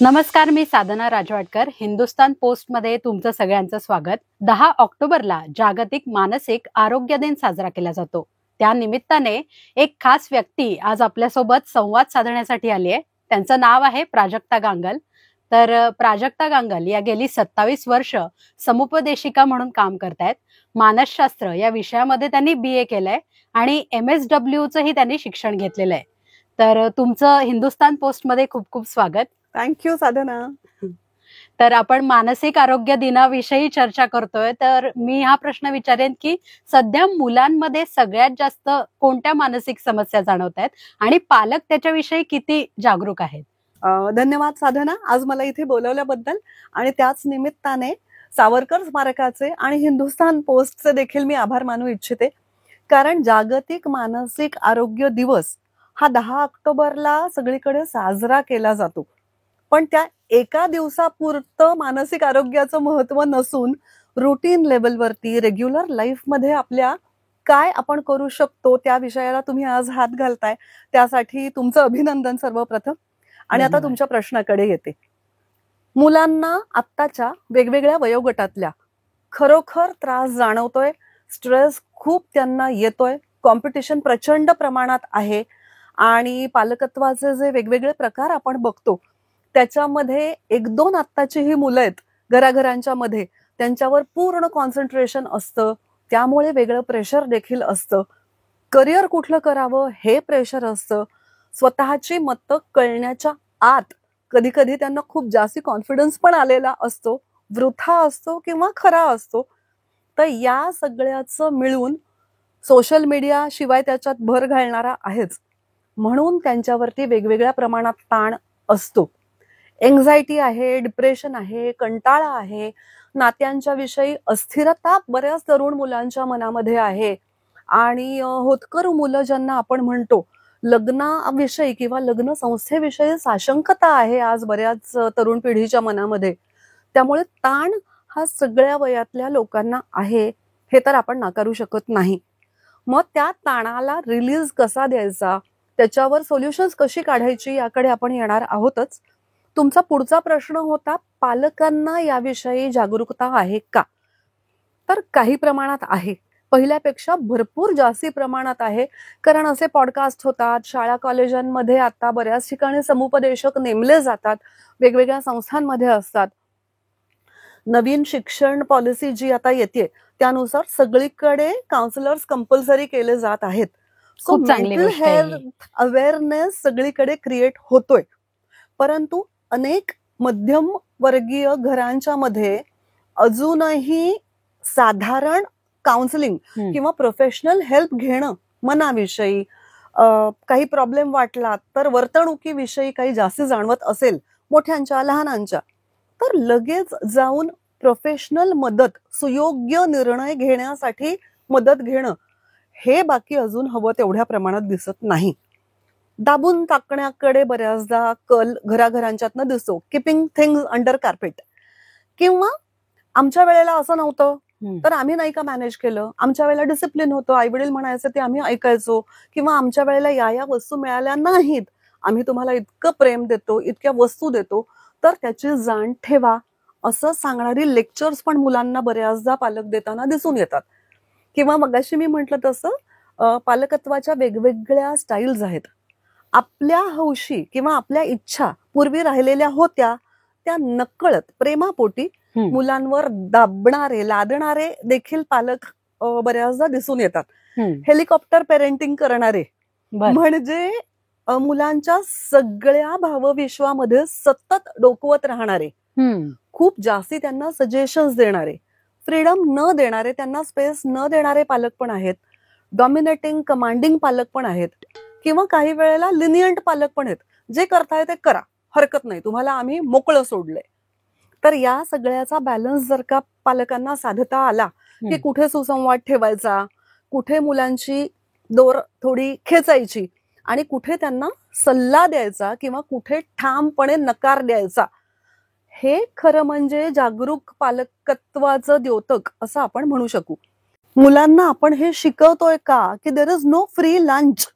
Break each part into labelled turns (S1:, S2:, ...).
S1: नमस्कार, मी साधना राजवाडकर. हिंदुस्तान पोस्टमध्ये तुमचं सगळ्यांचं स्वागत. 10 ऑक्टोबरला जागतिक मानसिक आरोग्य दिन साजरा केला जातो. त्या निमित्ताने एक खास व्यक्ती आज आपल्यासोबत संवाद साधण्यासाठी आली आहे. त्यांचं नाव आहे प्राजक्ता गांगल. तर प्राजक्ता गांगल या गेली 27 वर्ष समुपदेशिका म्हणून काम करतायत. मानसशास्त्र या विषयामध्ये त्यांनी BA केलंय आणि MSWचंही त्यांनी शिक्षण घेतलेलं आहे. तर तुमचं हिंदुस्तान पोस्टमध्ये खूप खूप स्वागत.
S2: थँक्यू साधना.
S1: तर आपण मानसिक आरोग्य दिनाविषयी चर्चा करतोय. तर मी हा प्रश्न विचारेन की सध्या मुलांमध्ये सगळ्यात जास्त कोणत्या मानसिक समस्या जाणवत आहेत आणि पालक त्याच्याविषयी किती जागरूक आहेत?
S2: धन्यवाद साधना, आज मला इथे बोलवल्याबद्दल. आणि त्याच निमित्ताने सावरकर स्मारकाचे आणि हिंदुस्तान पोस्टचे देखील मी आभार मानू इच्छिते. कारण जागतिक मानसिक आरोग्य दिवस हा 10 ऑक्टोबरला सगळीकडे साजरा केला जातो. पण त्या एका दिवसापुरतं मानसिक आरोग्याचं महत्व नसून रुटीन लेवलवरती रेग्युलर लाईफमध्ये आपल्या काय आपण करू शकतो त्या विषयाला तुम्ही आज हात घालताय, त्यासाठी तुमचं अभिनंदन सर्वप्रथम. आणि आता तुमच्या प्रश्नाकडे येते. मुलांना आत्ताच्या वेगवेगळ्या वयोगटातल्या खरोखर त्रास जाणवतोय. स्ट्रेस खूप त्यांना येतोय. कॉम्पिटिशन प्रचंड प्रमाणात आहे आणि पालकत्वाचे जे वेगवेगळे प्रकार आपण बघतो त्याच्यामध्ये 1-2 आत्ताची ही मुलं आहेत घराघरांच्या मध्ये, त्यांच्यावर पूर्ण कॉन्सन्ट्रेशन असतं. त्यामुळे वेगळं प्रेशर देखील असतं. करिअर कुठलं करावं हे प्रेशर असतं. स्वतःची मतं कळण्याच्या आत कधी कधी त्यांना खूप जास्ती कॉन्फिडन्स पण आलेला असतो, वृथा असतो किंवा खरा असतो. तर या सगळ्याचं मिळून सोशल मीडिया शिवाय त्याच्यात भर घालणारा आहेच, म्हणून त्यांच्यावरती वेगवेगळ्या प्रमाणात ताण असतो. एन्झायटी आहे, डिप्रेशन आहे, कंटाळा आहे, नात्यांच्या विषयी अस्थिरता बऱ्याच तरुण मुलांच्या मनामध्ये आहे. आणि होतकरू मुलं ज्यांना आपण म्हणतो, लग्नाविषयी किंवा लग्न संस्थेविषयी साशंकता आहे आज बऱ्याच तरुण पिढीच्या मनामध्ये. त्यामुळे ताण हा सगळ्या वयातल्या लोकांना आहे, हे तर आपण नाकारू शकत नाही. मग त्या ताणाला रिलीज कसा द्यायचा, त्याच्यावर सोल्युशन्स कशी काढायची याकडे आपण येणार आहोतच. तुमचा पुढचा प्रश्न होता, पालकांना याविषयी जागरूकता आहे का? तर काही प्रमाणात आहे, पहिल्यापेक्षा भरपूर जास्ती प्रमाणात आहे. कारण असे पॉडकास्ट होतात, शाळा कॉलेजांमध्ये आता बऱ्याच ठिकाणी समुपदेशक नेमले जातात, वेगवेगळ्या संस्थांमध्ये असतात. नवीन शिक्षण पॉलिसी जी आता येते त्यानुसार सगळीकडे काउन्सिलर्स कंपल्सरी केले जात आहेत. सो मेंटल हेल्थ अवेअरनेस सगळीकडे क्रिएट होतोय. परंतु अनेक मध्यम वर्गीय घरांच्या मध्ये अजूनही साधारण काउन्सिलिंग किंवा प्रोफेशनल हेल्प घेणं, मनाविषयी काही प्रॉब्लेम वाटला तर वर्तणुकीविषयी काही जास्त जाणवत असेल मोठ्यांच्या लहानांच्या, तर लगेच जाऊन प्रोफेशनल मदत, सुयोग्य निर्णय घेण्यासाठी मदत घेणं हे बाकी अजून हवं तेवढ्या प्रमाणात दिसत नाही. दाबून टाकण्याकडे बऱ्याचदा कल घराघरांच्यातनं दिसतो. Keeping things under carpet. किंवा आमच्या वेळेला असं नव्हतं तर आम्ही नाही का मॅनेज केलं, आमच्या वेळेला डिसिप्लिन होतं, आई वडील म्हणायचं ते आम्ही ऐकायचो, किंवा आमच्या वेळेला या वस्तू मिळाल्या नाहीत, आम्ही तुम्हाला इतकं प्रेम देतो, इतक्या वस्तू देतो, तर त्याची जाण ठेवा, असं सांगणारी लेक्चर्स पण मुलांना बऱ्याचदा पालक देताना दिसून येतात. किंवा मगाशी मी म्हटलं तसं पालकत्वाच्या वेगवेगळ्या स्टाईल्स आहेत. आपल्या हौशी किंवा आपल्या इच्छा पूर्वी राहिलेल्या होत्या, त्या नकळत प्रेमापोटी मुलांवर दाबणारे, लादणारे देखील पालक बऱ्याचदा दिसून येतात. हेलिकॉप्टर पेरेंटिंग करणारे, म्हणजे मुलांच्या सगळ्या भावविश्वामध्ये सतत डोकवत राहणारे, खूप जास्ती त्यांना सजेशन्स देणारे, फ्रीडम न देणारे, त्यांना स्पेस न देणारे पालक पण आहेत. डॉमिनेटिंग, कमांडिंग पालक पण आहेत. किंवा काही वेळेला लिनियंट पालक पण आहेत, जे करताय ते करा, हरकत नाही, तुम्हाला आम्ही मोकळं सोडलंय. तर या सगळ्याचा बॅलन्स जर का पालकांना साधता आला की कुठे सुसंवाद ठेवायचा, कुठे मुलांची दोर थोडी खेचायची आणि कुठे त्यांना सल्ला द्यायचा किंवा कुठे ठामपणे नकार द्यायचा, हे खरं म्हणजे जागरूक पालकत्वाचं द्योतक असं आपण म्हणू शकू. मुलांना आपण हे शिकवतोय का की there is no free lunch,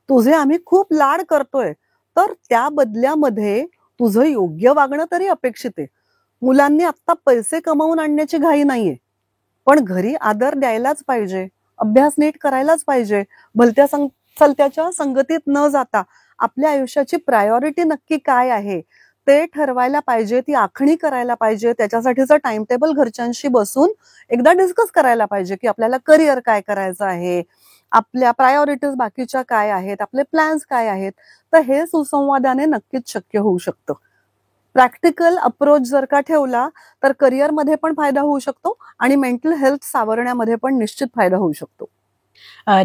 S2: तुझे आम्ही खूप लाड करतोय, तर त्या बदल्यामध्ये तुझं योग्य वागणं तरी अपेक्षित आहे. मुलांनी आता पैसे कमावून आणण्याची घाई नाहीये, पण घरी आदर द्यायलाच पाहिजे, अभ्यास नीट करायलाच पाहिजे. भलत्या चलत्याच्या संगतीत न जाता आपल्या आयुष्याची प्रायोरिटी नक्की काय आहे ते ठरवायला पाहिजे, ती आखणी करायला पाहिजे. त्याच्यासाठीचं टाइम टेबल घरच्यांशी बसून एकदा डिस्कस करायला पाहिजे की आपल्याला करिअर काय करायचं आहे, आपल्या प्रायोरिटीज बाकीच्या काय आहेत, आपले प्लॅन्स काय आहेत. तर हे सुसंवादाने नक्कीच शक्य होऊ शकतं. प्रॅक्टिकल अप्रोच जर का ठेवला तर करिअरमध्ये पण फायदा होऊ शकतो आणि मेंटल हेल्थ सावरण्यामध्ये पण निश्चित फायदा होऊ शकतो.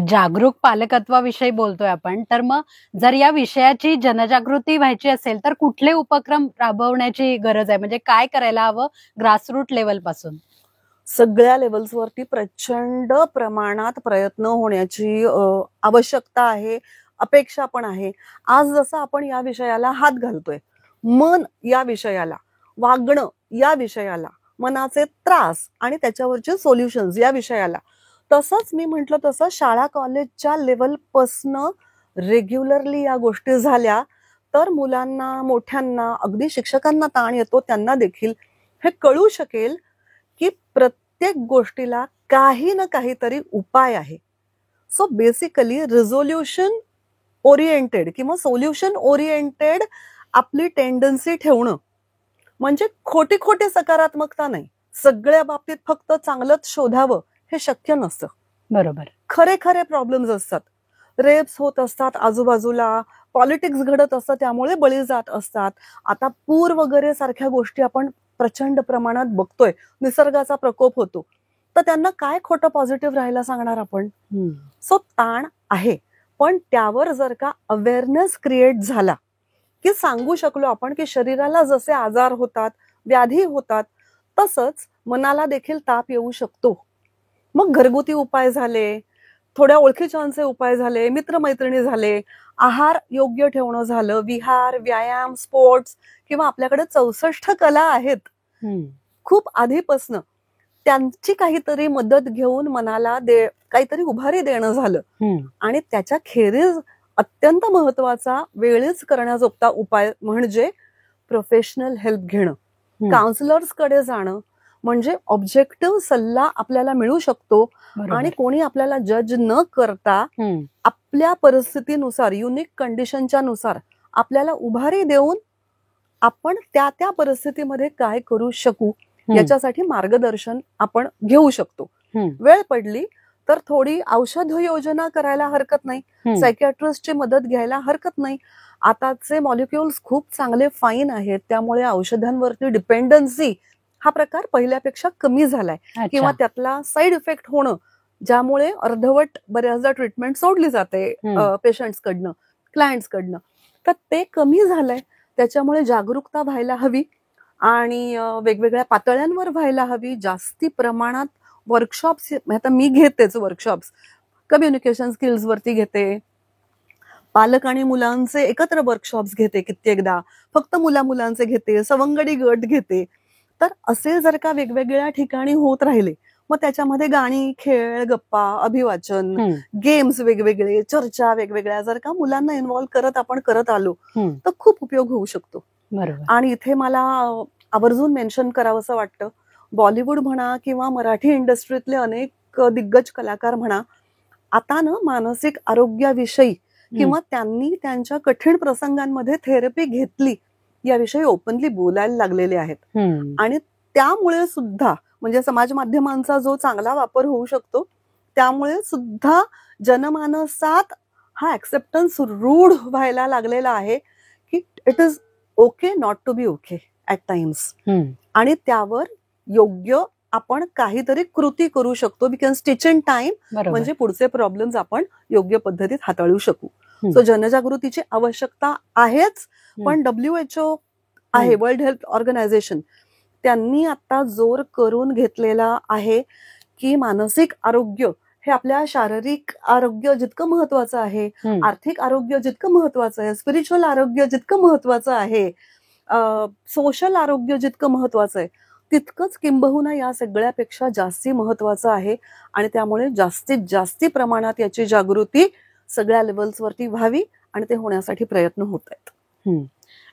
S1: जागरूक पालकत्वाविषयी बोलतोय आपण, तर मग जर या विषयाची जनजागृती व्हायची असेल तर कुठले उपक्रम राबवण्याची गरज आहे? म्हणजे काय करायला हवं ग्रासरूट लेवल पासून?
S2: सगळ्या लेवल्सवरती प्रचंड प्रमाणात प्रयत्न होण्याची आवश्यकता आहे, अपेक्षा पण आहे. आज जसं आपण या विषयाला हात घालतोय, मन या विषयाला, वागणं या विषयाला, मनाचे त्रास आणि त्याच्यावरचे सोल्युशन्स या विषयाला, तसंच मी म्हटलं तसं शाळा कॉलेजच्या लेवलपासनं रेग्युलरली या गोष्टी झाल्या तर मुलांना, मोठ्यांना, अगदी शिक्षकांना ताण येतो त्यांना देखील हे कळू शकेल की प्रत्येक गोष्टीला काही ना काहीतरी उपाय आहे. सो बेसिकली रिझोल्युशन ओरिएंटेड किंवा सोल्युशन ओरिएंटेड आपली टेंडन्सी ठेवणं, म्हणजे खोटी खोटी सकारात्मकता नाही. सगळ्या बाबतीत फक्त चांगलंच शोधावं हे शक्य नसतं.
S1: बरोबर.
S2: खरे खरे प्रॉब्लेम्स असतात, रेप्स होत असतात आजूबाजूला, पॉलिटिक्स घडत असतं त्यामुळे बळी जात असतात. आता पूर वगैरे सारख्या गोष्टी आपण प्रचंड प्रमाणात बघतोय, निसर्गाचा प्रकोप होतो. तर त्यांना काय खोटं पॉझिटिव्ह राहायला सांगणार आपण? सो ताण आहे, पण त्यावर जर का अवेअरनेस क्रिएट झाला की सांगू शकलो आपण की शरीराला जसे आजार होतात, व्याधी होतात, तसंच मनाला देखील ताप येऊ शकतो. मग घरगुती उपाय झाले, थोड्या ओळखीच्यांचे उपाय झाले, मित्रमैत्रिणी झाले, आहार योग्य ठेवणं झालं, विहार, व्यायाम, स्पोर्ट्स किंवा आपल्याकडे 64 कला आहेत खूप आधीपासनं, त्यांची काहीतरी मदत घेऊन मनाला काहीतरी उभारी देणं झालं. आणि त्याच्या खेरीज अत्यंत महत्वाचा वेळीच करण्याजोगता उपाय म्हणजे प्रोफेशनल हेल्प घेणं, काउन्सिलर्स कडे जाणं, म्हणजे ऑब्जेक्टिव्ह सल्ला आपल्याला मिळू शकतो आणि कोणी आपल्याला जज न करता आपल्या परिस्थितीनुसार, युनिक कंडिशनच्या नुसार आपल्याला उभारी देऊन आपण त्या त्या परिस्थितीमध्ये काय करू शकू याच्यासाठी मार्गदर्शन आपण घेऊ शकतो. वेळ पडली तर थोडी औषध योजना करायला हरकत नाही, सायकियाट्रिस्टची मदत घ्यायला हरकत नाही. आताचे मॉलिक्युल्स खूप चांगले फाईन आहेत, त्यामुळे औषधांवरती डिपेंडन्सी हा प्रकार पहिल्यापेक्षा कमी झालाय किंवा त्यातला साईड इफेक्ट होणं ज्यामुळे अर्धवट बऱ्याचदा ट्रीटमेंट सोडली जाते पेशंट्स कडनं, क्लायंट्स कडनं, तर ते कमी झालंय. त्याच्यामुळे जागरूकता व्हायला हवी आणि वेगवेगळ्या पातळ्यांवर व्हायला हवी. जास्ती प्रमाणात वर्कशॉप्स, आता मी घेतेच वर्कशॉप्स, कम्युनिकेशन स्किल्स वरती घेते, पालक आणि मुलांचे एकत्र वर्कशॉप्स घेते, कित्येकदा फक्त मुलांचे घेते, सवंगडी गट घेते. तर असे जर का वेगवेगळ्या ठिकाणी होत राहिले, मग त्याच्यामध्ये गाणी, खेळ, गप्पा, अभिवाचन, गेम्स वेगवेगळे, चर्चा वेगवेगळ्या जर का मुलांना इन्व्हॉल्व करत आपण करत आलो तर खूप उपयोग होऊ शकतो. आणि इथे मला आवर्जून मेन्शन करावंसं वाटतं, बॉलिवूड म्हणा किंवा मराठी इंडस्ट्रीतले अनेक दिग्गज कलाकार म्हणा, आता ना मानसिक आरोग्याविषयी किंवा त्यांनी त्यांच्या कठीण प्रसंगांमध्ये थेरपी घेतली याविषयी ओपनली बोलायला लागलेले आहेत. आणि त्यामुळे सुद्धा म्हणजे समाज माध्यमांचा जो चांगला वापर होऊ शकतो त्यामुळे सुद्धा जनमानसात हा ऍक्सेप्टन्स रूढ व्हायला लागलेला आहे की it is okay not to be okay at times. आणि त्यावर योग्य आपण काहीतरी कृती करू शकतो. We can stitch in time, म्हणजे पुढचे प्रॉब्लेम्स आपण योग्य पद्धतीत हाताळू शकू. सो जनजागृतीची आवश्यकता आहेच, पण WHO आहे, वर्ल्ड हेल्थ ऑर्गनायझेशन, त्यांनी आता जोर करून घेतलेला आहे की मानसिक आरोग्य हे आपल्या शारीरिक आरोग्य जितकं महत्वाचं आहे, आर्थिक आरोग्य जितकं महत्वाचं आहे, स्पिरिच्युअल आरोग्य जितकं महत्वाचं आहे, सोशल आरोग्य जितकं महत्वाचं आहे, तितकंच किंबहुना या सगळ्यापेक्षा जास्ती महत्वाचं आहे. आणि त्यामुळे जास्तीत जास्ती प्रमाणात याची जागृती सगळ्या लेवल्सवरती व्हावी आणि ते होण्यासाठी प्रयत्न होत आहेत.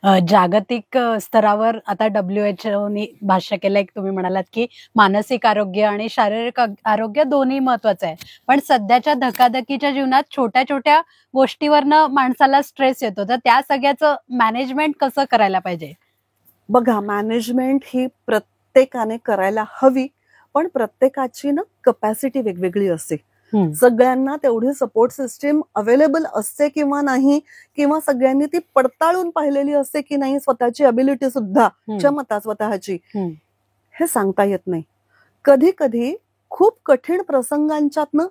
S1: जागतिक स्तरावर आता WHO ने भाष्य केलंय, एक तुम्ही म्हणालात की मानसिक आरोग्य आणि शारीरिक आरोग्य दोन्ही महत्वाचं आहे. पण सध्याच्या धकाधकीच्या जीवनात छोट्या छोट्या गोष्टीवरनं माणसाला स्ट्रेस येतो, तर त्या सगळ्याचं मॅनेजमेंट कसं करायला पाहिजे?
S2: बघा, मॅनेजमेंट ही प्रत्येकाने करायला हवी, पण प्रत्येकाची ना कपॅसिटी वेगवेगळी असते. सगळ्यांना तेवढी सपोर्ट सिस्टीम अवेलेबल असते किंवा नाही, किंवा सगळ्यांनी ती पडताळून पाहिलेली असते की नाही, स्वतःची अबिलिटी सुद्धा, क्षमता स्वतःची, हे सांगता येत नाही. कधी कधी खूप कठीण प्रसंगांच्यातनं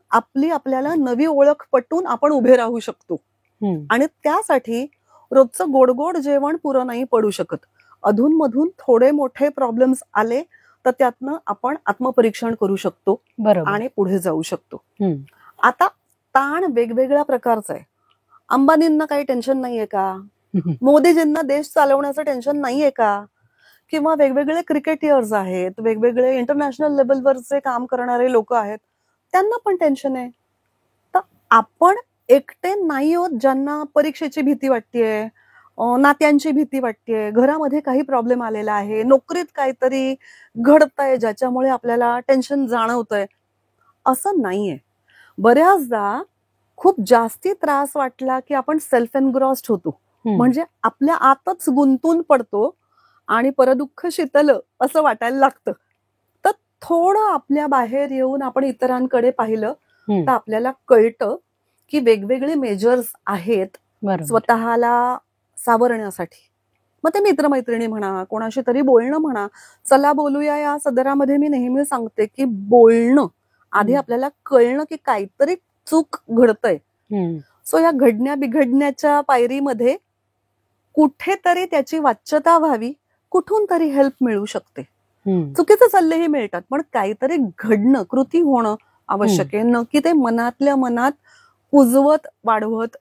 S2: आपल्याला नवी ओळख पटवून आपण उभे राहू शकतो. आणि त्यासाठी रोजचं गोड गोड जेवण पुरं नाही पडू शकत. अधूनमधून थोडे मोठे प्रॉब्लेम्स आले तर त्यातनं आपण आत्मपरीक्षण करू शकतो आणि पुढे जाऊ शकतो. आता ताण वेगवेगळ्या प्रकारचा आहे. अंबानींना काही टेन्शन नाहीये का? मोदीजींना देश चालवण्याचं टेन्शन नाहीये का? किंवा वेगवेगळे क्रिकेटियर्स आहेत, वेगवेगळे इंटरनॅशनल लेवलवरचे काम करणारे लोक आहेत, त्यांना पण टेन्शन आहे. तर आपण एकटे नाही आहोत ज्यांना परीक्षेची भीती वाटतेय, नात्यांची भीती वाटतेय, घरामध्ये काही प्रॉब्लेम आलेला आहे, नोकरीत काहीतरी घडतंय ज्याच्यामुळे आपल्याला टेन्शन जाणवतंय, असं नाहीये. बऱ्याचदा खूप जास्ती त्रास वाटला की आपण सेल्फ एनग्रॉस्ड होतो, म्हणजे आपल्या आतच गुंतून पडतो आणि परदुःख शीतल असं वाटायला लागतं. तर थोडं आपल्या बाहेर येऊन आपण इतरांकडे पाहिलं तर आपल्याला कळतं की वेगवेगळे मेजर्स आहेत स्वतःला सावरण्यासाठी. मग ते मित्रमैत्रिणी म्हणा, कोणाशी तरी बोलणं म्हणा. चला बोलूया या सदरामध्ये मी नेहमी सांगते की बोलणं आधी आपल्याला कळणं की काहीतरी चूक घडतंय. सो या घडण्या बिघडण्याच्या पायरीमध्ये कुठेतरी त्याची वाच्यता व्हावी, कुठून तरी हेल्प मिळू शकते. चुकीचे सल्लेही मिळतात, पण काहीतरी घडणं, कृती होणं आवश्यक आहे. न की ते मनातल्या मनात कुजवत वाढवत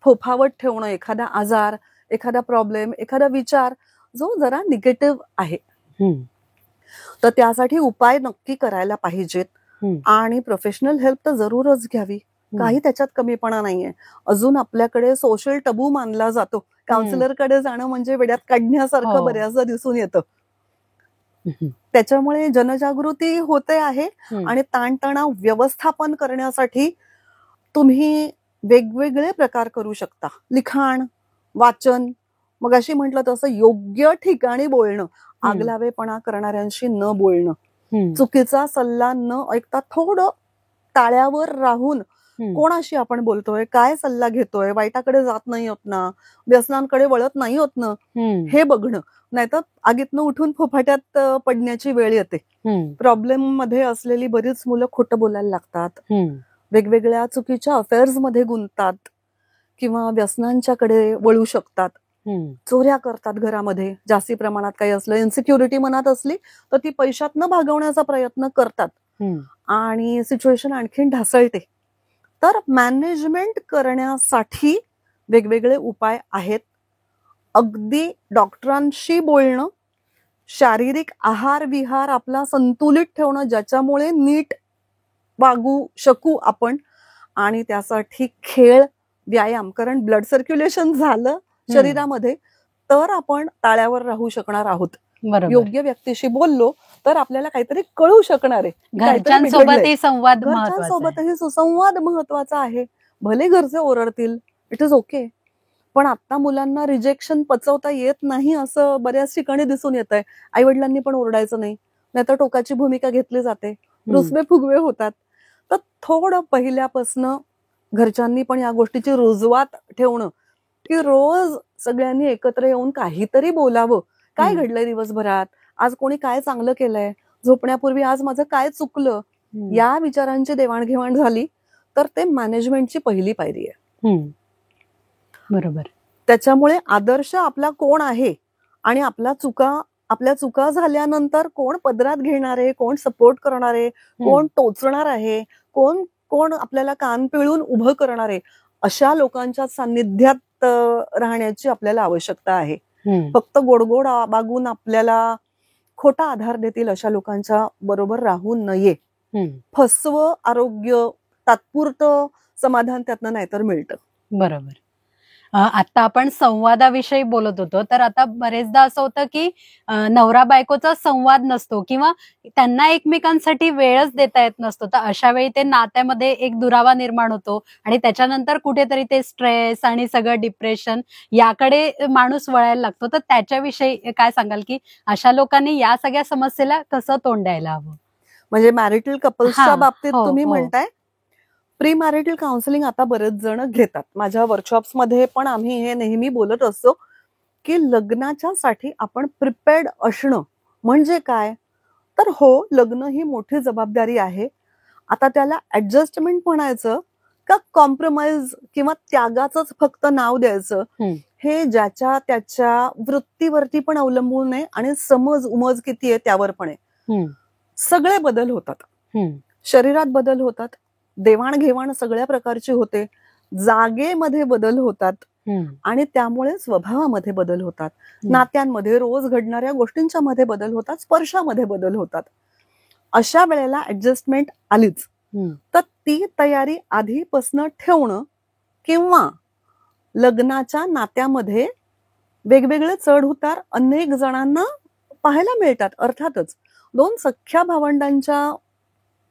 S2: फोफावत ठेवणं एखादा आजार, एखादा प्रॉब्लेम, एखादा विचार जो जरा निगेटिव्ह आहे. तर त्यासाठी उपाय नक्की करायला पाहिजेत आणि प्रोफेशनल हेल्प तर जरूरच घ्यावी. काही त्याच्यात कमीपणा नाहीये. अजून आपल्याकडे सोशल टबू मानला जातो. काउन्सिलरकडे जाणं म्हणजे वेड्यात काढण्यासारखं बऱ्याचदा दिसून येतं. त्याच्यामुळे जनजागृती होते आहे आणि ताणतणाव व्यवस्थापन करण्यासाठी तुम्ही वेगवेगळे प्रकार करू शकता. लिखाण, वाचन, मग अशी म्हटलं तसं योग्य ठिकाणी बोलणं, आगलावेपणा करणाऱ्यांशी न बोलणं, चुकीचा सल्ला न ऐकता थोडं टाळ्यावर राहून कोणाशी आपण बोलतोय, काय सल्ला घेतोय, वाईटाकडे जात नाही होत ना, व्यसनांकडे वळत नाही होत ना, हे बघणं. नाहीतर आगीतनं उठून फोफाट्यात पडण्याची वेळ येते. प्रॉब्लेम मध्ये असलेली बरीच मुलं खोटं बोलायला लागतात, वेगवेगळ्या चुकीच्या अफेअर्स मध्ये गुंततात किंवा व्यसनांच्याकडे वळू शकतात, चोऱ्या करतात घरामध्ये. जास्ती प्रमाणात काही असलं, इन्सिक्युरिटी मनात असली तर ती पैशातनं भागवण्याचा प्रयत्न करतात आणि सिच्युएशन आणखीन ढासळते. तर मॅनेजमेंट करण्यासाठी वेगवेगळे उपाय आहेत. अगदी डॉक्टरांशी बोलणं, शारीरिक आहार विहार आपला संतुलित ठेवणं ज्याच्यामुळे नीट वागू शकू आपण, आणि त्यासाठी खेळ, व्यायाम, कारण ब्लड सर्क्युलेशन झालं शरीरामध्ये तर आपण ताळ्यावर राहू शकणार आहोत. योग्य व्यक्तीशी बोललो तर आपल्याला काहीतरी कळू शकणार आहे.
S1: घरच्यांसोबतही
S2: सुसंवाद महत्वाचा आहे. भले घरचे ओरडतील, इट इज ओके, पण आता मुलांना रिजेक्शन पचवता येत नाही असं बऱ्याच ठिकाणी दिसून येत आहे. आई वडिलांनी पण ओरडायचं नाही, नाहीतर टोकाची भूमिका घेतली जाते, रुसवे फुगवे होतात. तर थोडं पहिल्यापासनं घरच्यांनी पण या गोष्टीची रुजवात ठेवणं की रोज सगळ्यांनी एकत्र येऊन काहीतरी बोलावं. काय घडलंय दिवसभरात, आज कोणी काय चांगलं केलंय, झोपण्यापूर्वी आज माझं काय चुकलं, या विचारांची देवाणघेवाण झाली तर ते मॅनेजमेंटची पहिली पायरी आहे.
S1: बरोबर.
S2: त्याच्यामुळे आदर्श आपला कोण आहे आणि आपल्या चुका झाल्यानंतर कोण पदरात घेणार आहे, कोण सपोर्ट करणार आहे, कोण टोचणार आहे, कोण कोण आपल्याला कान पिळून उभं करणार आहे, अशा लोकांच्या सान्निध्यात राहण्याची आपल्याला आवश्यकता आहे. फक्त गोडगोड बागून आपल्याला खोटा आधार देतील अशा लोकांच्या बरोबर राहू नये. फसवं आरोग्य, तात्पुरतं समाधान त्यातनं नाहीतर मिळतं.
S1: बरोबर. आता आपण संवादाविषयी बोलत होतो, तर आता बरेचदा असं होतं की नवरा बायकोचा संवाद नसतो किंवा त्यांना एकमेकांसाठी वेळच देता येत नसतो. तर अशा वेळी ते नात्यामध्ये एक दुरावा निर्माण होतो आणि त्याच्यानंतर कुठेतरी ते स्ट्रेस आणि सगळं डिप्रेशन याकडे माणूस वळायला लागतो. तर त्याच्याविषयी काय सांगाल की अशा लोकांनी या सगळ्या समस्येला कसं तोंड द्यायला हवं?
S2: म्हणजे मॅरिटल कपल्सच्या
S1: हां.
S2: बाबतीत
S1: हो,
S2: तुम्ही
S1: हो.
S2: म्हणताय प्री मॅरिटल काउन्सिलिंग आता बरेच जण घेतात. माझ्या वर्कशॉप्समध्ये पण आम्ही हे नेहमी बोलत असतो की लग्नाच्या साठी आपण प्रिपेअर्ड असणं म्हणजे काय? तर हो, लग्न ही मोठी जबाबदारी आहे. आता त्याला ऍडजस्टमेंट म्हणायचं का कॉम्प्रोमाइज किंवा त्यागाचंच फक्त नाव द्यायचं,
S1: हं.
S2: हे ज्याच्या त्याच्या वृत्तीवरती पण अवलंबून आहे आणि समज उमज किती आहे त्यावर पण आहे.
S1: हं.
S2: सगळे बदल होतात.
S1: हं.
S2: शरीरात बदल होतात, देवाणघेवाण सगळ्या प्रकारची होते, जागेमध्ये बदल होतात
S1: हं.
S2: आणि त्यामुळे स्वभावामध्ये बदल होतात,
S1: हं.
S2: नात्यांमध्ये रोज घडणाऱ्या गोष्टींच्या मध्ये बदल होतात, स्पर्शामध्ये बदल होतात. अशा वेळेला ऍडजस्टमेंट आलीच.
S1: हं.
S2: तर ती तयारी आधीपासून ठेवणं किंवा लग्नाच्या नात्यामध्ये वेगवेगळे चढ उतार अनेक जणांना पाहायला मिळतात. अर्थातच 2 सख्ख्या भावंडांच्या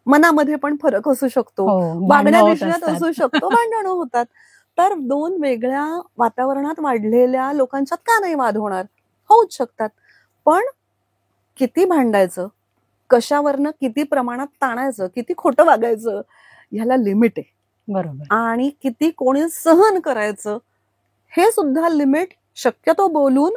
S2: मनामध्ये पण फरक असू शकतो,
S1: हो, भांडणं
S2: वागण्या
S1: होत
S2: दिसण्यात
S1: असतात.
S2: असू शकतो, भांडणं होतात. तर 2 वेगळ्या वातावरणात वाढलेल्या लोकांच्यात का नाही वाद होणार? होऊच शकतात. पण किती भांडायचं, कशावरनं किती प्रमाणात ताणायचं, किती खोटं वागायचं, ह्याला लिमिट आहे.
S1: बरोबर.
S2: आणि किती कोणी सहन करायचं हे सुद्धा लिमिट शक्यतो बोलून,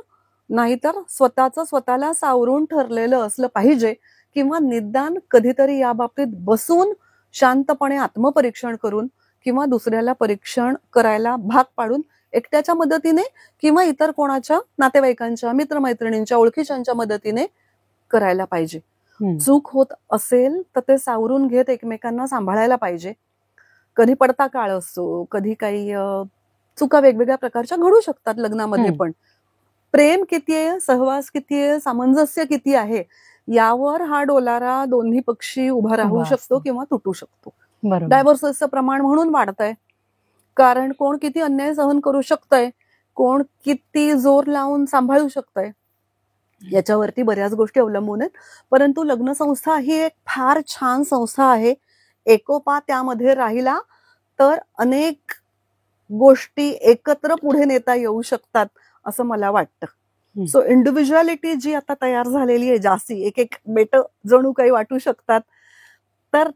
S2: नाहीतर स्वतःला सावरून ठरलेलं असलं पाहिजे किंवा निदान कधीतरी या बाबतीत बसून शांतपणे आत्मपरीक्षण करून किंवा दुसऱ्याला परीक्षण करायला भाग पाडून एकट्याच्या मदतीने किंवा इतर कोणाच्या नातेवाईकांच्या, मित्रमैत्रिणींच्या, ओळखीच्यांच्या मदतीने करायला पाहिजे.
S1: हं.
S2: चूक होत असेल तर ते सावरून घेत एकमेकांना सांभाळायला पाहिजे. कधी पडता काळ असतो, कधी काही चुका वेगवेगळ्या प्रकारच्या घडू शकतात लग्नामध्ये
S1: हं.
S2: पण. प्रेम किती आहे, सहवास किती आहे, सामंजस्य किती आहे, यावर हा डोलारा दोन्ही पक्षी उभा राहू
S1: उभा
S2: शकतो
S1: असतो.
S2: किंवा तुटू शकतो.
S1: बरोबर.
S2: डायव्होर्सेसचं प्रमाण म्हणून वाढतंय. कारण कोण किती अन्याय सहन करू शकतंय, कोण किती जोर लावून सांभाळू शकतंय, याच्यावरती बऱ्याच गोष्टी अवलंबून आहेत. परंतु लग्न संस्था ही एक फार छान संस्था आहे. एकोपा त्यामध्ये राहिला तर अनेक गोष्टी एकत्र पुढे नेता येऊ शकतात असं मला वाटतं.
S1: हं.
S2: सो इंडिव्हिज्युअलिटी जी आता तयार झालेली आहे जास्ती, एक एक बेट जणू काही वाटू शकतात. तर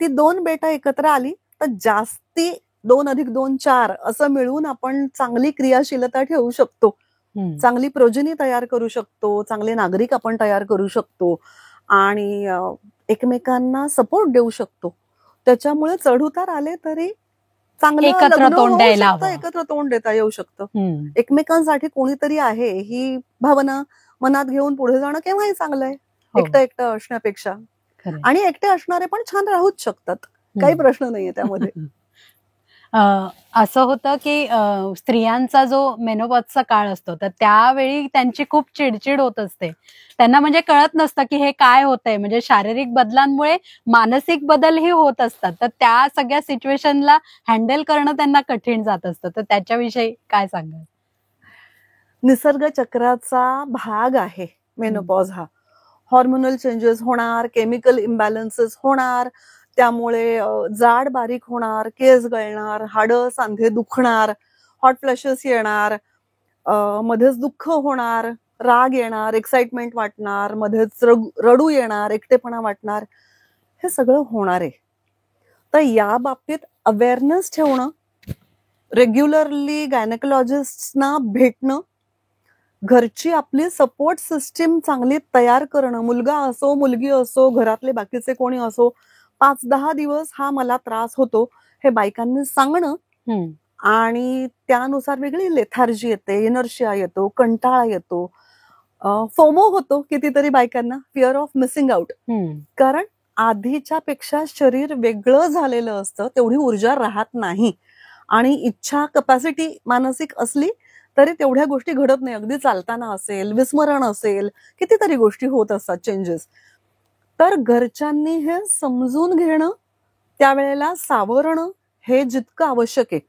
S2: ती 2 बेट एकत्र आली तर जास्ती 2+2 4 असं मिळून आपण चांगली क्रियाशीलता ठेवू शकतो,
S1: हं.
S2: चांगली प्रोजनी तयार करू शकतो, चांगले नागरिक आपण तयार करू शकतो आणि एकमेकांना सपोर्ट देऊ शकतो. त्याच्यामुळे चढउतार आले तरी चांगलं
S1: एकत्र
S2: लग्न
S1: तोंड
S2: होऊ
S1: द्यायला
S2: शकतं,
S1: हवं.
S2: एकत्र तोंड देता येऊ शकतं.
S1: हं.
S2: एकमेकांसाठी कोणीतरी आहे ही भावना मनात घेऊन पुढे जाणं केव्हाही चांगलं आहे,
S1: हो.
S2: एकटं असण्यापेक्षा.
S1: खरंय.
S2: आणि एकटे असणारे पण छान राहूच शकतात, काही
S1: हं.
S2: प्रश्न नाहीये त्यामध्ये.
S1: असं होतं की स्त्रियांचा जो मेनोपॉजचा काळ असतो तर त्यावेळी त्यांची खूप चिडचिड होत असते. त्यांना म्हणजे कळत नसतं की हे काय होतंय, म्हणजे शारीरिक बदलांमुळे मानसिक बदलही होत असतात. तर त्या सगळ्या सिच्युएशनला हँडल करणं त्यांना कठीण जात असतं. तर त्याच्याविषयी काय सांगाल?
S2: निसर्ग चक्राचा भाग आहे मेनोपॉज हा. हॉर्मोनल चेंजेस होणार, केमिकल इम्बॅलन्सेस होणार, त्यामुळे जाड बारीक होणार, केस गळणार, हाडं सांधे दुखणार, हॉट फ्लॅशेस येणार, मध्येच दुःख होणार, राग येणार, एक्साइटमेंट वाटणार, मध्येच रडू येणार, एकटेपणा वाटणार, हे सगळं होणार आहे. तर या बाबतीत अवेअरनेस ठेवणं, रेग्युलरली गायनेकोलॉजिस्टना भेटणं, घरची आपली सपोर्ट सिस्टीम चांगली तयार करणं, मुलगा असो, मुलगी असो, घरातले बाकीचे कोणी असो, 5-10 दिवस हा मला त्रास होतो हे बायकांनी सांगणं
S1: हं.
S2: आणि त्यानुसार वेगळी लेथार्जी येते, इनर्शिया येतो, कंटाळा येतो, फोमो होतो कितीतरी बायकांना, फिअर ऑफ मिसिंग आउट.
S1: हं.
S2: कारण आधीच्या पेक्षा शरीर वेगळं झालेलं असतं, तेवढी ऊर्जा राहत नाही आणि इच्छा कपॅसिटी मानसिक असली तरी तेवढ्या गोष्टी घडत नाही. अगदी चालताना असेल, विस्मरण असेल, कितीतरी गोष्टी होत असतात चेंजेस. तर घरच्यांनी हे समजून घेणं, त्यावेळेला सावरणं हे जितकं आवश्यक आहे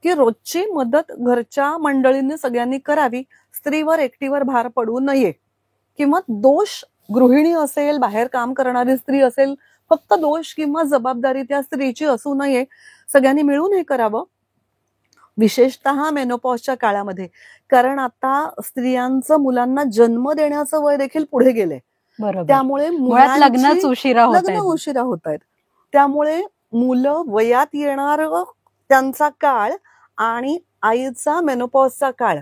S2: की रोजची मदत घरच्या मंडळींनी सगळ्यांनी करावी, स्त्रीवर एकटीवर भार पडू नये, किंवा दोष गृहिणी असेल, बाहेर काम करणारी स्त्री असेल, फक्त दोष किंवा जबाबदारी त्या स्त्रीची असू नये, सगळ्यांनी मिळून हे करावं. विशेषतः मेनोपॉजच्या काळामध्ये, कारण आता स्त्रियांचं मुलांना जन्म देण्याचं वय देखील पुढे गेलंय.
S1: बरोबर.
S2: त्यामुळे
S1: मुळात लग्नच उशिरा होत
S2: लग्न
S1: आहेत.
S2: उशिरा होत आहेत. त्यामुळे मुलं वयात येणार त्यांचा काळ आणि आईचा मेनोपॉजचा काळ,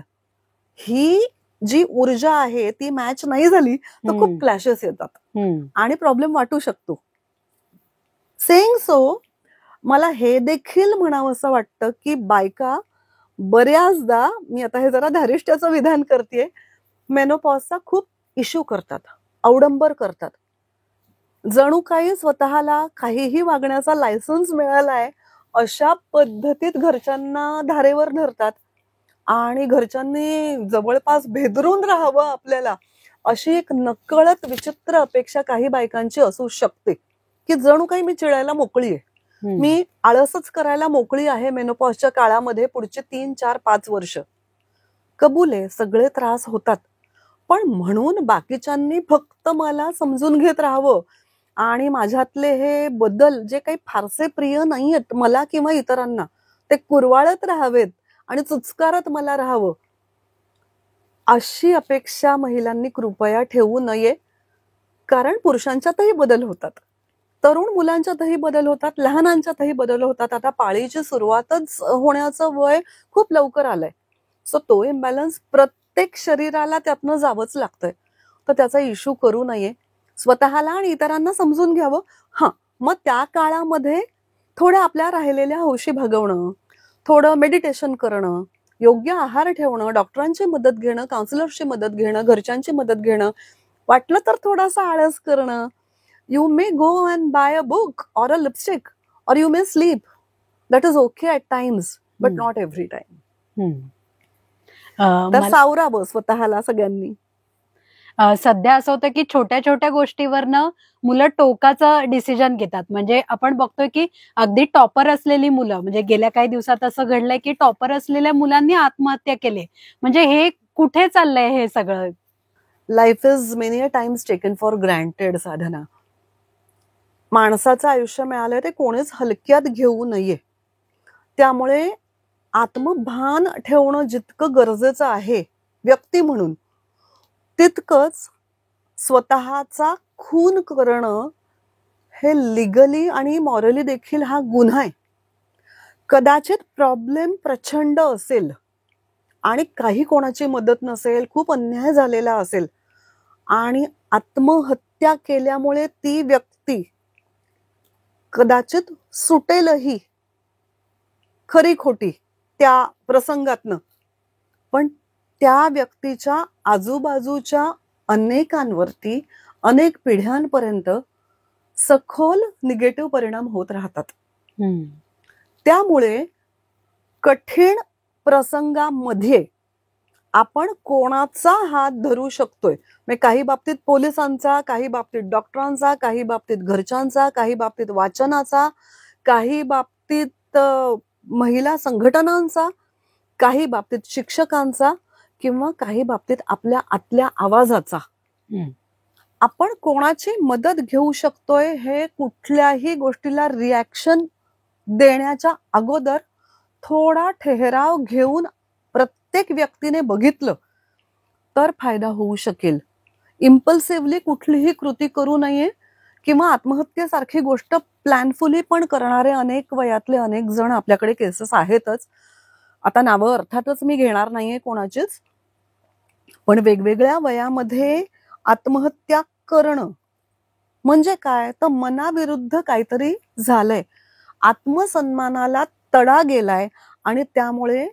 S2: ही जी ऊर्जा आहे ती मॅच नाही झाली तर खूप क्लॅशेस येतात आणि प्रॉब्लेम वाटू शकतो. सेइंग सो, मला हे देखील म्हणावंसं वाटतं की बायका बऱ्याचदा, मी आता हे जरा धारिष्ट्याचं विधान करते, मेनोपॉजचा खूप इश्यू करतात, अवडंबर करतात. जणू काही स्वतःला काहीही वागण्याचा लायसन्स मिळालाय अशा पद्धतीत घरच्यांना धारेवर धरतात आणि घरच्यांनी जवळपास भेदरून राहावं आपल्याला, अशी एक नकळत विचित्र अपेक्षा काही बायकांची असू शकते की जणू काही मी चिडायला मोकळी आहे, मी आळसच करायला मोकळी आहे मेनोपॉजच्या काळामध्ये पुढचे 3, 4, 5 वर्ष. कबूल आहे, सगळे त्रास होतात, पण म्हणून बाकीच्यांनी फक्त मला समजून घेत राहावं आणि माझ्यातले हे बदल जे काही फारसे प्रिय नाहीयेत मला किंवा इतरांना, ते कुरवाळत राहावेत आणि चुचकारत मला राहावं, अशी अपेक्षा महिलांनी कृपया ठेवू नये. कारण पुरुषांच्यातही बदल होतात, तरुण मुलांच्यातही बदल होतात, लहानांच्यातही बदल होतात. आता पाळीची सुरुवातच होण्याचं वय खूप लवकर आलंय. सो तो इम्बॅलन्स प्रत्येक शरीराला त्यातनं जावंच लागतंय. तर त्याचा इश्यू करू नये, स्वतःला आणि इतरांना समजून घ्यावं. मग त्या काळामध्ये थोड्या आपल्या राहिलेल्या हौशी भागवणं, थोडं मेडिटेशन करणं, योग्य आहार ठेवणं, डॉक्टरांची मदत घेणं, काउन्सिलरची मदत घेणं, घरच्यांची मदत घेणं, वाटलं तर थोडासा आळस करणं. You may go and buy a book or a lipstick, or you may sleep. That is okay at times, but not every time. तर सावरावं स्वतःला सगळ्यांनी.
S1: सध्या असं होतं की छोट्या छोट्या गोष्टीवरनं मुलं टोकाचं डिसिजन घेतात. म्हणजे आपण बघतोय की अगदी टॉपर असलेली मुलं, म्हणजे गेल्या काही दिवसात असं घडलंय की टॉपर असलेल्या मुलांनी आत्महत्या केली. म्हणजे हे कुठे चाललंय हे सगळं?
S2: Life is many a times taken for granted. Sadhana, माणसाचं आयुष्य मिळालंय ते कोणीच हलक्यात घेऊ नये. त्यामुळे आत्मभान ठेवणं जितकं गरजेचं आहे व्यक्ती म्हणून, तितकंच स्वतःचा खून करणं हे लिगली आणि मॉरली देखील हा गुन्हा आहे. कदाचित प्रॉब्लेम प्रचंड असेल आणि काही कोणाची मदत नसेल, खूप अन्याय झालेला असेल आणि आत्महत्या केल्यामुळे ती व्यक्ती कदाचित सुटेलही, खरी खोटी, त्या प्रसंगातनं, पण त्या व्यक्तीच्या आजूबाजूच्या अनेकांवरती, अनेक पिढ्यांपर्यंत सखोल निगेटिव्ह परिणाम होत राहतात. त्यामुळे कठीण प्रसंगामध्ये आपण कोणाचा हात धरू शकतोय, म्हणजे काही बाबतीत पोलिसांचा, काही बाबतीत डॉक्टरांचा, काही बाबतीत घरच्यांचा, काही बाबतीत वाचनाचा, काही बाबतीत महिला संघटनांचा, काही बाबतीत शिक्षकांचा, किंवा काही बाबतीत आपल्या आतल्या आवाजाचा. आपण कोणाची मदत घेऊ शकतोय हे कुठल्याही गोष्टीला रिॲक्शन देण्याच्या अगोदर थोडा ठहराव घेऊन प्रत्येक व्यक्तीने बघितलं तर फायदा होऊ शकेल. इम्पल्सिव्हली कुठलीही कृती करू नये, किंवा आत्महत्येसारखी गोष्ट प्लॅनफुली पण करणारे अनेक वयातले अनेक जण आपल्याकडे केसेस आहेतच. आता नावं अर्थातच मी घेणार नाहीये कोणाचीच, पण वेगवेगळ्या वयामध्ये आत्महत्या करणं म्हणजे काय, तर मनाविरुद्ध काहीतरी झालंय, आत्मसन्मानाला तडा गेलाय आणि त्यामुळे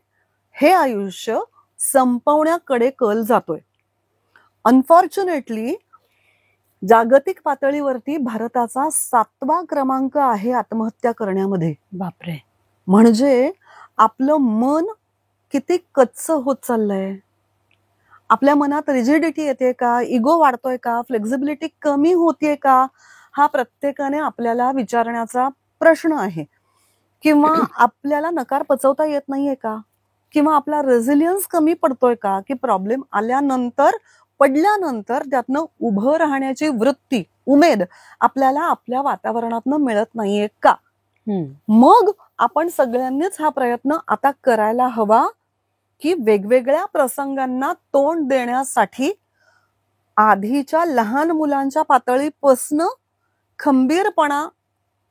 S2: हे आयुष्य संपवण्याकडे कल जातोय. अनफॉर्च्युनेटली जागतिक पातळीवरती भारताचा 7वा क्रमांक आहे आत्महत्या करण्यामध्ये.
S1: बापरे.
S2: म्हणजे आपलं मन किती कच्चं होत चाललंय. आपल्या मनात रिजिडिटी येते का, इगो वाढतोय का, फ्लेक्झिबिलिटी कमी होतीये का, हा प्रत्येकाने आपल्याला विचारण्याचा प्रश्न आहे. किंवा आपल्याला नकार पचवता येत नाहीये का, किंवा आपला रेझिलियन्स कमी पडतोय का, की प्रॉब्लेम आल्यानंतर पडल्यानंतर त्यातनं उभं राहण्याची वृत्ती, उमेद आपल्याला आपल्या वातावरणातनं मिळत नाहीये का. मग आपण सगळ्यांनीच हा प्रयत्न आता करायला हवा की वेगवेगळ्या प्रसंगांना तोंड देण्यासाठी आधीच्या लहान मुलांच्या पातळीपासनं खंबीरपणा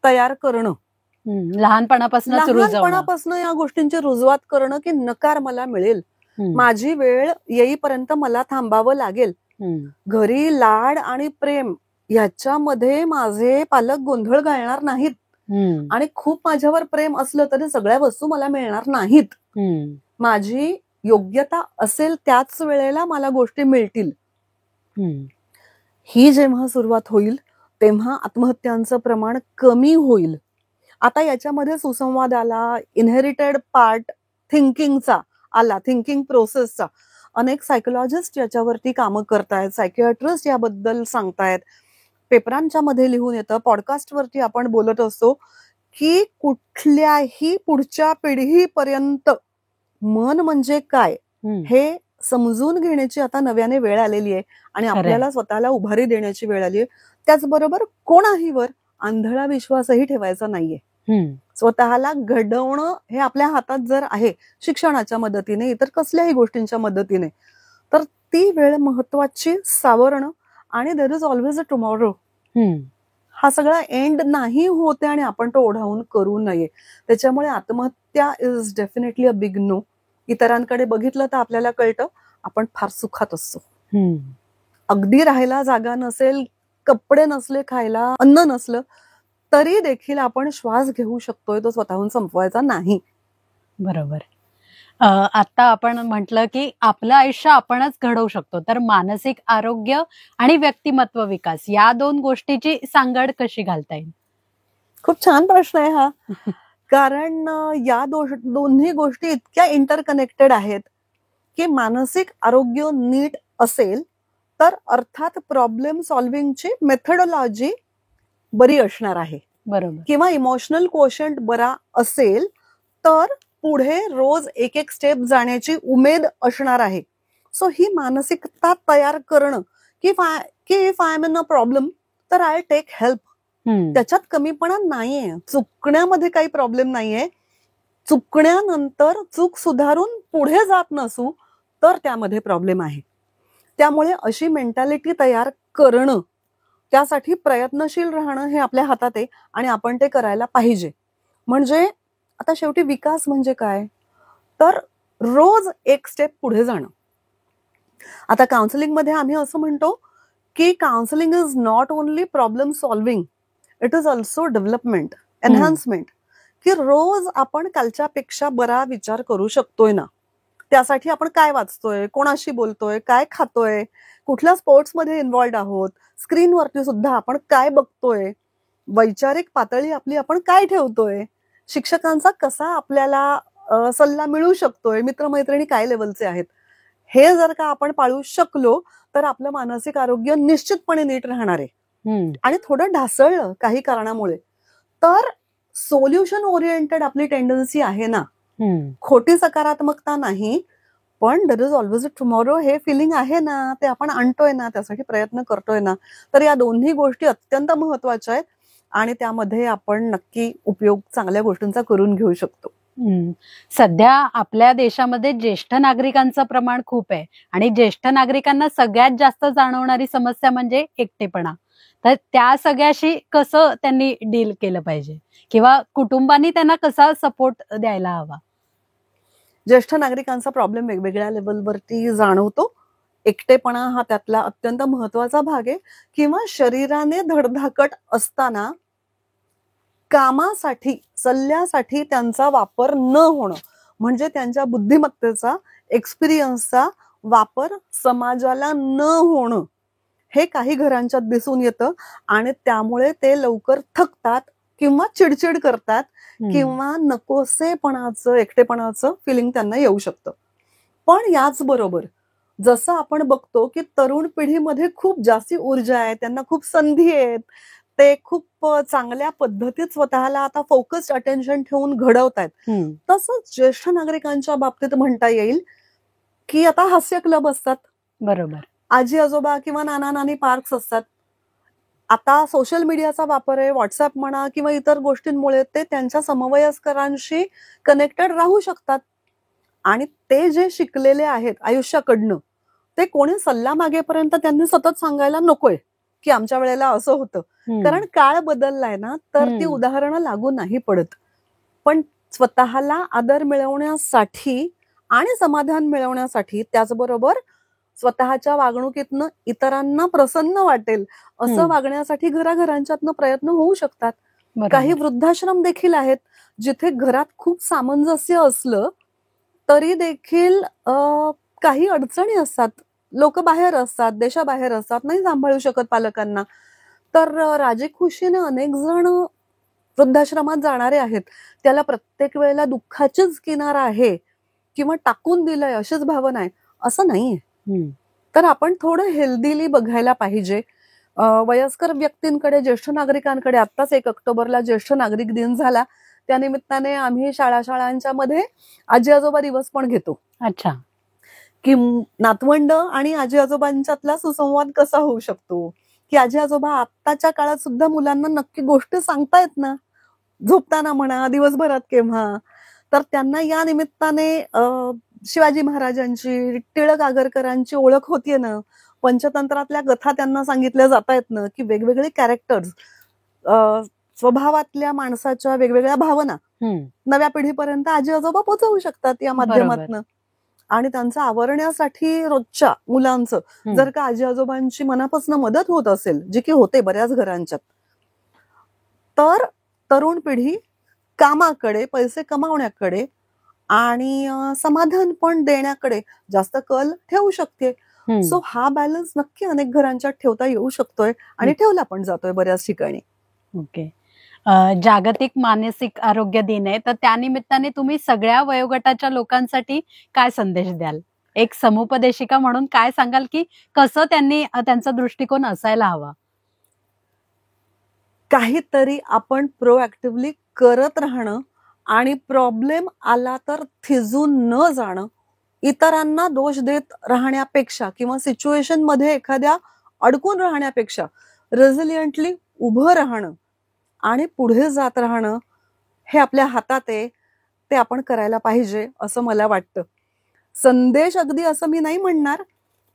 S2: तयार करणं,
S1: लहानपणापासून
S2: या गोष्टींची रुजवात करणं की नकार मला मिळेल, माझी वेळ येईपर्यंत मला थांबावं लागेल, घरी लाड आणि प्रेम ह्याच्यामध्ये माझे पालक गोंधळ घालणार नाहीत, आणि खूप माझ्यावर प्रेम असलं तरी सगळ्या वस्तू मला मिळणार नाहीत, माझी योग्यता असेल त्याच वेळेला मला गोष्टी मिळतील. ही जेव्हा सुरुवात होईल तेव्हा आत्महत्यांचं प्रमाण कमी होईल. आता याच्यामध्ये सुसंवाद आला, इनहेरिटेड पार्ट थिंकिंगचा आला, थिंकिंग प्रोसेसचा. अनेक सायकोलॉजिस्ट याच्यावरती कामं करतायत, सायकियाट्रिस्ट याबद्दल सांगतायत, पेपरांच्या मध्ये लिहून येतं, पॉडकास्टवरती आपण बोलत असतो की कुठल्याही पुढच्या पिढीपर्यंत मन म्हणजे काय हे समजून घेण्याची आता नव्याने वेळ आलेली आहे आणि आपल्याला स्वतःला उभारी देण्याची वेळ आली आहे. त्याचबरोबर कोणाहीवर आंधळा विश्वासही ठेवायचा नाहीये. स्वतःला घडवणं हे आपल्या हातात जर आहे, शिक्षणाच्या मदतीने, इतर कसल्याही गोष्टींच्या मदतीने, तर ती वेळ महत्वाची सावरणं. आणि there is always a tomorrow. हा सगळा एंड नाही होते आणि आपण तो ओढावून करू नये. त्याच्यामुळे आत्महत्या is definitely a big no. इतरांकडे बघितलं तर आपल्याला कळतं आपण फार सुखात असतो. अगदी राहायला जागा नसेल, कपडे नसले, खायला अन्न नसलं तरी देखील आपण श्वास घेऊ शकतोय, तो स्वतःहून संपवायचा नाही.
S1: बरोबर. आता आपण म्हटलं की आपलं आयुष्य आपणच घडवू शकतो, तर मानसिक आरोग्य आणि व्यक्तिमत्व विकास या दोन गोष्टीची सांगड कशी घालता येईल?
S2: खूप छान प्रश्न आहे हा. कारण या दोन्ही गोष्टी इतक्या इंटरकनेक्टेड आहेत की मानसिक आरोग्य नीट असेल तर अर्थात प्रॉब्लेम सॉल्व्हिंगची मेथडॉलॉजी बरी असणार आहे.
S1: बरोबर.
S2: किंवा इमोशनल कोशंट बरा असेल तर पुढे रोज एक एक स्टेप जाण्याची उमेद असणार आहे. सो ही मानसिकता तयार करणं की if I am in a problem तर आय टेक हेल्प, त्याच्यात कमीपणा नाहीये. चुकण्यामध्ये काही प्रॉब्लेम नाहीये. चुकण्यानंतर चूक सुधारून पुढे जात नसू तर त्यामध्ये प्रॉब्लेम आहे. त्यामुळे अशी मेंटॅलिटी तयार करणं, त्यासाठी प्रयत्नशील राहणं हे आपल्या हातात आहे आणि आपण ते करायला पाहिजे. म्हणजे आता शेवटी विकास म्हणजे काय, तर रोज एक स्टेप पुढे जाणं. आता काउन्सिलिंग मध्ये आम्ही असं म्हणतो की counselling is not only problem solving, it is also development, enhancement. की रोज आपण कालच्या पेक्षा बरा विचार करू शकतोय ना, त्यासाठी आपण काय वाचतोय, कोणाशी बोलतोय, काय खातोय, कुठल्या स्पोर्ट्समध्ये इन्व्हॉल्ड आहोत, स्क्रीनवरती सुद्धा आपण काय बघतोय, वैचारिक पातळी आपली आपण काय ठेवतोय, शिक्षकांचा कसा आपल्याला सल्ला मिळू शकतोय, मित्रमैत्रिणी काय लेवलचे आहेत, हे जर का आपण पाळू शकलो तर आपलं मानसिक आरोग्य निश्चितपणे नीट राहणार आहे. आणि थोडं ढासळलं काही कारणामुळे तर सोल्युशन ओरिएंटेड आपली टेंडन्सी आहे ना, खोटी सकारात्मकता नाही, पण there is always a tomorrow हे फिलिंग आहे ना, ते आपण आणतोय ना, त्यासाठी प्रयत्न करतोय ना. तर या दोन्ही गोष्टी अत्यंत महत्वाच्या आहेत आणि त्यामध्ये आपण नक्की उपयोग चांगल्या गोष्टींचा करून घेऊ शकतो.
S1: सध्या आपल्या देशामध्ये ज्येष्ठ नागरिकांचं प्रमाण खूप आहे आणि ज्येष्ठ नागरिकांना सगळ्यात जास्त जाणवणारी समस्या म्हणजे एकटेपणा. तर त्या सगळ्याशी कसं त्यांनी डील केलं पाहिजे किंवा कुटुंबांनी त्यांना कसा सपोर्ट द्यायला हवा?
S2: ज्येष्ठ नागरिकांचा प्रॉब्लेम वेगवेगळ्या लेवलवरती जाणवतो. एकटेपणा हा त्यातला अत्यंत महत्वाचा भाग आहे. किंवा शरीराने धडधाकट असताना कामासाठी, सल्ल्यासाठी त्यांचा वापर न होणं, म्हणजे त्यांच्या बुद्धिमत्तेचा, एक्सपिरियन्सचा वापर समाजाला न होणं, हे काही घरांच्यात दिसून येतं आणि त्यामुळे ते लवकर थकतात किंवा चिडचिड करतात किंवा नकोसेपणाचं, एकटेपणाचं फिलिंग त्यांना येऊ शकतं. पण याचबरोबर जसं आपण बघतो की तरुण पिढीमध्ये खूप जास्ती ऊर्जा आहे, त्यांना खूप संधी आहेत, ते खूप चांगल्या पद्धतीत स्वतःला आता फोकस्ड अटेन्शन ठेवून घडवतायत. तसंच ज्येष्ठ नागरिकांच्या बाबतीत म्हणता येईल की आता हास्य क्लब असतात,
S1: बरोबर.
S2: आजी आजोबा किंवा नाना नानी पार्क्स असतात. आता सोशल मीडियाचा वापर आहे, व्हॉट्सअप म्हणा किंवा इतर गोष्टींमुळे ते त्यांच्या समवयस्करांशी कनेक्टेड राहू शकतात. आणि ते जे शिकलेले आहेत आयुष्याकडनं, ते कोणी सल्ला मागेपर्यंत त्यांनी सतत सांगायला नकोय की आमच्या वेळेला असं होतं. कारण काळ बदललाय ना, तर ती उदाहरणं लागू नाही पडत. पण स्वतःला आदर मिळवण्यासाठी आणि समाधान मिळवण्यासाठी, त्याचबरोबर स्वतःच्या वागणुकीतनं इतरांना प्रसन्न वाटेल असं वागण्यासाठी घराघरांच्यातनं प्रयत्न होऊ शकतात. काही वृद्धाश्रम देखील आहेत जिथे घरात खूप सामंजस्य असलं तरी देखील काही अडचणी असतात. लोक बाहेर असतात, देशाबाहेर असतात, नाही सांभाळू शकत पालकांना. तर राजी खुशीने अनेक जण वृद्धाश्रमात जाणारे आहेत. त्याला प्रत्येक वेळेला दुःखाचीच किनार आहे किंवा टाकून दिलंय अशीच भावना आहे असं नाहीये. तर आपण थोडं हेल्दीली बघायला पाहिजे. वयस्कर व्यक्तींकडे, ज्येष्ठ नागरिकांकडे आत्ताच 1 ऑक्टोबरला ज्येष्ठ नागरिक दिन झाला. त्यानिमित्ताने आम्ही शाळांच्या मध्ये आजी आजोबा दिवस पण घेतो.
S1: अच्छा.
S2: की नातवंड आणि आजी आजोबांच्यातला सुसंवाद कसा होऊ शकतो, की आजी आजोबा आत्ताच्या काळात सुद्धा मुलांना नक्की गोष्ट सांगतायत ना, झोपताना म्हणा, दिवसभरात केव्हा. तर त्यांना या निमित्ताने शिवाजी महाराजांची, टिळक आगरकरांची ओळख होतीये ना, पंचतंत्रातल्या कथा त्यांना सांगितल्या जात आहेत ना, की वेगवेगळे कॅरेक्टर्स, स्वभावातल्या माणसाच्या वेगवेगळ्या भावना नव्या पिढीपर्यंत आजी आजोबा पोहोचवू शकतात या माध्यमातून. आणि त्यांचं आवरण्यासाठी रोजच्या मुलांचं जर का आजी आजोबांची मनापासून मदत होत असेल, जी की होते बऱ्याच घरांच्यात, तर तरुण पिढी कामाकडे, पैसे कमावण्याकडे आणि समाधान पण देण्याकडे जास्त कल ठेवू शकते. सो हा बॅलन्स नक्की अनेक घरांच्यात ठेवता येऊ शकतोय आणि ठेवला पण जातोय बऱ्याच ठिकाणी.
S1: ओके. जागतिक मानसिक आरोग्य दिन आहे, तर त्यानिमित्ताने तुम्ही सगळ्या वयोगटाच्या लोकांसाठी काय संदेश द्याल? एक समुपदेशिका म्हणून काय सांगाल की कसं त्यांनी त्यांचा दृष्टिकोन असायला हवा?
S2: काहीतरी आपण प्रोएक्टिव्हली करत राहणं आणि प्रॉब्लेम आला तर थिजून न जाणं, इतरांना दोष देत राहण्यापेक्षा किंवा सिच्युएशन मध्ये एखाद्या अडकून राहण्यापेक्षा रेझिलियंटली उभं राहणं आणि पुढे जात राहणं हे आपल्या हातात आहे. ते आपण करायला पाहिजे असं मला वाटतं. संदेश अगदी असं मी नाही म्हणणार,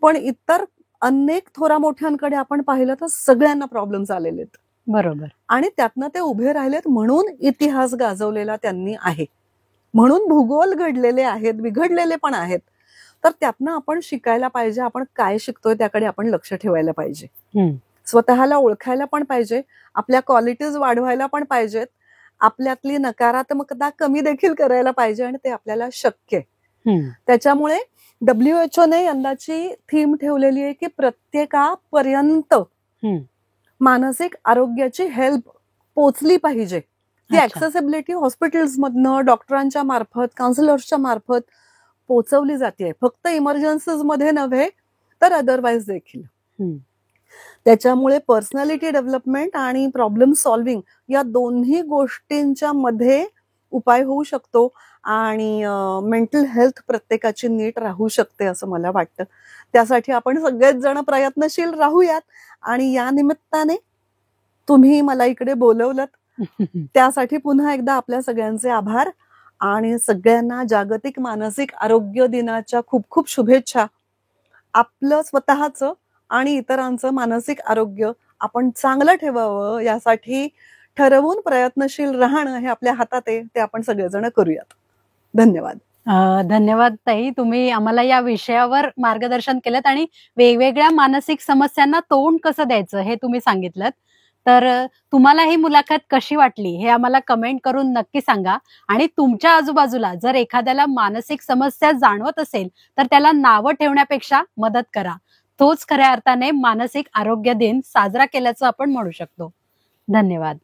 S2: पण इतर अनेक थोरा मोठ्यांकडे आपण पाहिलं तर सगळ्यांना प्रॉब्लेम्स आलेले आहेत.
S1: बरोबर.
S2: आणि त्यातनं ते उभे राहिलेत म्हणून इतिहास गाजवलेला त्यांनी आहे, म्हणून भूगोल घडलेले आहेत, बिघडलेले पण आहेत. तर त्यातनं आपण शिकायला पाहिजे. आपण काय शिकतोय त्याकडे आपण लक्ष ठेवायला पाहिजे. स्वतःला ओळखायला पण पाहिजे, आपल्या क्वालिटीज वाढवायला पण पाहिजेत, आपल्यातली नकारात्मकता कमी देखील करायला पाहिजे आणि ते आपल्याला शक्य आहे. त्याच्यामुळे WHO ने यंदाची थीम ठेवलेली आहे की प्रत्येकापर्यंत मानसिक आरोग्याची हेल्प पोचली पाहिजे. ती ऍक्सेसिबिलिटी हॉस्पिटल्स मधनं, डॉक्टरांच्या मार्फत, काउन्सिलर्सच्या मार्फत पोचवली जाते. फक्त इमर्जन्सीज मध्ये नव्हे तर अदरवाईज देखील. त्याच्यामुळे पर्सनॅलिटी डेव्हलपमेंट आणि प्रॉब्लेम सॉल्व्हिंग या दोन्ही गोष्टींच्या मध्ये उपाय होऊ शकतो आणि मेंटल हेल्थ प्रत्येकाची नीट राहू शकते असं मला वाटतं. त्यासाठी आपण सगळेच जण प्रयत्नशील राहूयात. आणि या निमित्ताने तुम्ही मला इकडे बोलवलं त्यासाठी पुन्हा एकदा आपल्या सगळ्यांचे आभार आणि सगळ्यांना जागतिक मानसिक आरोग्य दिनाच्या खूप खूप शुभेच्छा. आपलं स्वतःचं आणि इतरांचं मानसिक आरोग्य आपण चांगलं ठेवावं यासाठी ठरवून प्रयत्नशील राहणं हे आपल्या हातात आहे. ते आपण सगळेजण करूयात. धन्यवाद.
S1: धन्यवाद ताई, तुम्ही आम्हाला या विषयावर मार्गदर्शन केलं आणि वेगवेगळ्या मानसिक समस्यांना तोंड कसं द्यायचं हे तुम्ही सांगितलं. तर तुम्हाला ही मुलाखत कशी वाटली हे आम्हाला कमेंट करून नक्की सांगा. आणि तुमच्या आजूबाजूला जर एखाद्याला मानसिक समस्या जाणवत असेल तर त्याला नावं ठेवण्यापेक्षा मदत करा. तोच खऱ्या अर्थाने मानसिक आरोग्य दिन साजरा केल्याचं आपण म्हणू शकतो. धन्यवाद.